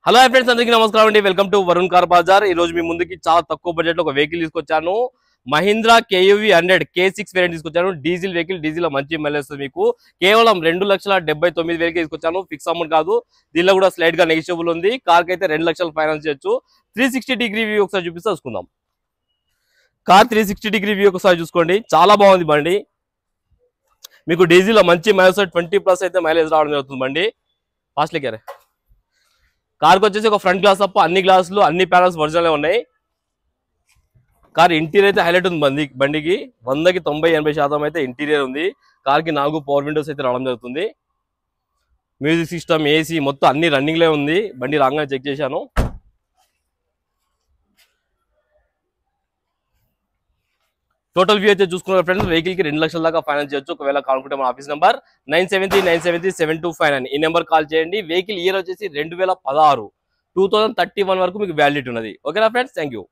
Hello friends, అందరికీ నమస్కారం అండి. Welcome to Varun car bazaar. ఈ రోజు మీ ముందుకి చాలా తక్కువ బడ్జెట్ లో ఒక వెహికల్ తీసుకొచ్చాను. మహీంద్రా KUV 100 K6 వేరియంట్ తీసుకొచ్చాను. డీజిల్ వెహికల్, డీజిల్ మంచి మైలేజ్ వస్తుంది మీకు. కేవలం 2,79,000 తీసుకొచ్చాను. ఫిక్స్ అమౌంట్ కాదు, దీనిలో కూడా స్లైడ్ గా నెగిషియబుల్ ఉంది. కార్ కి అయితే 2 లక్షలు ఫైనాన్స్ చేయొచ్చు. 360 డిగ్రీ వ్యూ ఒకసారి చూపిస్తే చూసుకుందాం. కార్ 360 డిగ్రీ వ్యూ ఒకసారి చూసుకోండి, చాలా బాగుంది బండి. మీకు డీజిల్ లో మంచి మైలేజ్ 20+ అయితే మైలేజ్ రావడం జరుగుతుంది బండి. ఫాస్ట్ లెక్కారే. కార్ కి వచ్చేసి ఒక ఫ్రంట్ గ్లాస్ తప్ప అన్ని గ్లాసులు అన్ని ప్యానల్స్ ఒరిజినల్ ఉన్నాయి. కార్ ఇంటీరియర్ అయితే హైలైట్ ఉంది బండికి 100కి 90-80% అయితే ఇంటీరియర్ ఉంది. కార్ కి 4 పవర్ విండోస్ అయితే రావడం జరుగుతుంది. మ్యూజిక్ సిస్టమ్, ఏసీ మొత్తం అన్ని రన్నింగ్ లే ఉంది. బండి రాగానే చెక్ చేశాను. టోటల్ వ్యూ అయితే చూసుకున్న ఫ్రెండ్స్, వెహికల్ కి 2 లక్షల దాకా ఫైనాన్స్ చేయొచ్చు. ఒకవేళ కావాలనుకుంటే మన ఆఫీస్ నెంబర్ 9739737259 ఈ నెంబర్ కాల్ చేయండి. వెహికల్ ఇయర్ వచ్చేసి 2016, 2031 వరకు మీకు వ్యాలిడిటీ ఉన్నది. ఓకేనా ఫ్రెండ్స్, థ్యాంక్ యూ.